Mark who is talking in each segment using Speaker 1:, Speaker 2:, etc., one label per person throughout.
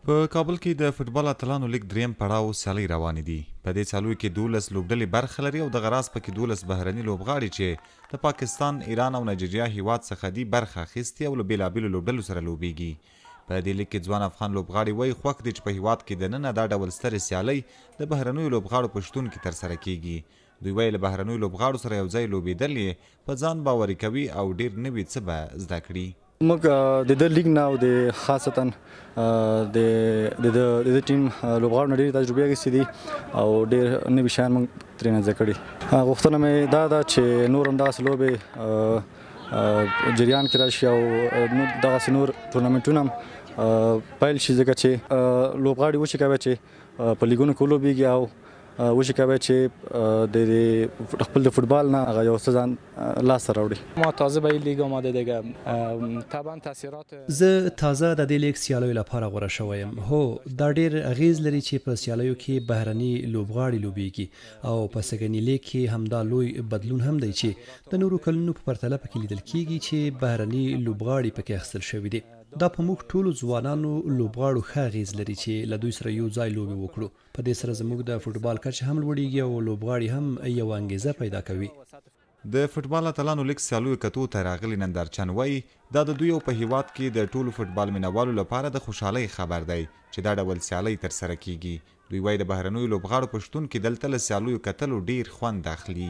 Speaker 1: په کابل کې د فوټبال اتلانو لیګ درېیم پړاو سيالۍ روانې دي. په دې سیالیو کې 12 لوبډلې برخه لري او د غراس پکې 12 بهرني لوبغاړي چې د پاکستان، ایران او نایجیریا هیواد څخه دي برخه اخیستې او له بېلابېلو لوبډلو سره لوبېږي. په دې لیګ کې ځوان افغان لوبغاړي وایي خوښ دي چې په هیواد کې دننه دا ډول سترې سیالۍ د بهرنیو لوبغاړو په شتون کې ترسره کیږي. دوی وایي له بهرنیو لوبغاړو سره یو ځای لوبېدل یې په ځان باوري کوي او ډېر نوي څه به زده کړي.
Speaker 2: موږ د لیګ نه او د خاصتا د ټیم لوبغاړو نه ډېرې تجربې اخیستې دي او ډېر نوي شیان موږ ترېنه زده کړي. غوښتنه مې دا ده چې نور همداسې لوبې جریان کې راشي او دغسې نور ټورنمنټونه هم پیل شي، ځکه چې لوبغاړي وشي کوي چې په لیګونو کې ولوبېږي او وشي کوي چې د خپل د فوټبال نه هغه یو څه ځان لاسته راوړي.
Speaker 3: ما تازه به این لیگ آماده دیگه طبعا تاثیرات
Speaker 4: زه تازه د دې لیګ سیالیو لپاره غوره شوی یم. هو دا ډېر اغیز لري چې په سیالیو کې بهرني لوبغاړي لوبېږي او په سږني لیګ کې همدا لوی بدلون هم دی چې د نورو کلونو په پرتله پکې لیدل کېږي چې بهرني لوبغاړي پکې اخیستل شوي دي. دا په موږ ټولو ځوانانو لوبغاړو ښه اغیز لري چې له دوی سره یو ځای لوبې وکړو. په دې سره زموږ د فوټبال کچه هم لوړیږي او لوبغاړي هم یو انګیزه پیدا کوي.
Speaker 1: د فوټبال اتلانو لیګ سیالیو کتو ته راغلي نندارچن وایي دا د دوی په هیواد کې د ټولو فوټبال مینوالو لپاره د خوشحالۍ خبر دی چې دا ډول سیالۍ ترسره کیږي. دوی وایي د بهرنیو لوبغاړو په شتون کې دلته له سیالیو کتلو ډیر خوند اخلي.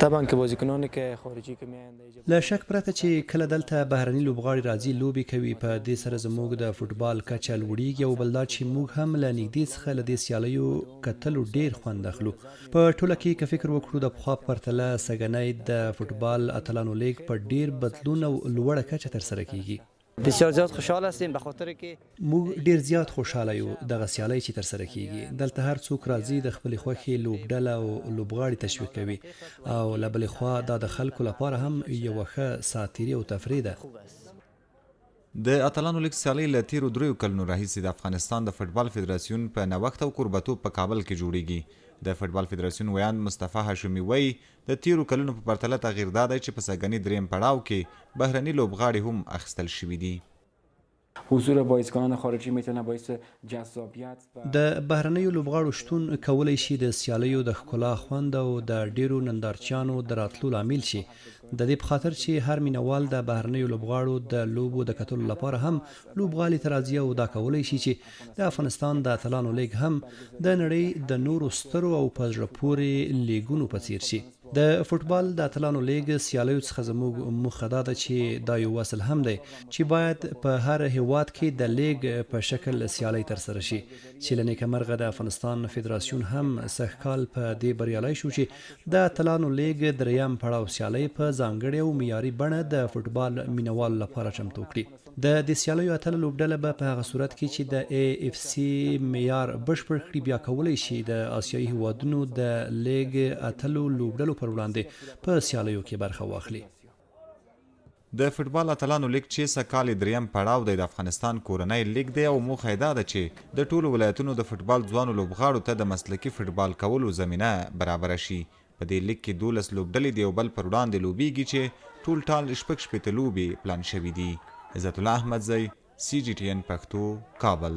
Speaker 3: طبعا که بازیکنانی که خارجی که میاند
Speaker 4: له شک پرته چې کله دلته بهرني لوبغاړي راځي لوبې کوي، په دې سره زموږ د فوټبال کچه لوړیږي او بل دا چې موږ هم له نږدې څخه له دې سیالیو کتلو ډیر خوند اخلو. په ټوله کې که فکر وکړو د پخوا په پرتله سږنی د فوټبال اتلانو لیګ په ډیر بدلون او لوړه کچه ترسره کیږي.
Speaker 3: بسیار زیاد خوشحال هستیم به خاطر که
Speaker 4: موږ ډیر زیات خوشحاله یو دغه سیالۍ چې ترسره کیږي. دلته هر څوک راځي د خپلې خوښې لوبډله او لوبغاړي تشویق کوي او له بلې خوا دا د خلکو لپاره هم یوه ښه ساعتیري او تفریح ده.
Speaker 1: د اتلانو لیګ سیالۍ له تیرو 3 کلونو راهیسې د افغانستان د فوټبال فدراسیون په نوښت او کوربتوب په کابل کې جوړیږي. د فوټبال فدراسیون ویاند مصطفی هاشمي وایي د تیرو کلونو په پرتله تغییر دا دی چې په سږني درېیم پړاو کې بهرني لوبغاړي هم اخیستل شوي دي.
Speaker 5: حضور بازیکنان خارجی میتونه باعث جذابیت
Speaker 4: د بهرنیو لوبغاړو شتون کولی شي د سیالیو د ښکلا خوند او د ډیرو نندارچیانو د راتلو لامل شي. د دې په خاطر چې هر مینوال د بهرنیو لوبغاړو د لوبو د کتلو لپاره هم لوبغالي ته راځي او دا کولی شي چې د افغانستان د اتلانو لیګ هم د نړۍ د نورو سترو او په زړه پورې لیګونو په څیر شي. د فوټبال د اتلانو لیګ سیالیو څخه زموږ موخه دا ده چې دا یو وصل هم دی چې باید په هر هیواد کې د لیګ په شکل سیالۍ ترسره شي چې له نیکمرغه د افغانستان فدراسیون هم سږکال په دې بریالی شو چې د اتلانو لیګ درېیم پړاو سیالۍ په ځانګړې او معیاري بڼه د فوټبال مینوالو لپاره چمتو کړي. د دې سیالیو اتله لوبډله به په هغه صورت کې چې د AFC معیار بشپړ کړي بیا کولی شي د آسیایي هیوادونو د لیګ اتلو لوبډلو پر وړاندې په سیالیو کې برخه واخلي.
Speaker 1: د فوټبال اتلانو لیګ چې سږکال درېیم پړاو دی د افغانستان کورنی لیګ دی او موخه یې دا ده چې د ټولو ولایتونو د فوټبال ځوانو لوبغاړو ته د مسلکي فوټبال کولو زمینه برابره شي. په دې لیګ کې 12 لوبډلې د یو بل پر وړاندې لوبېږي چې ټول ټال 6 لوبې پلان شوي دي. عزت الله احمدزی CGTN پښتو کابل.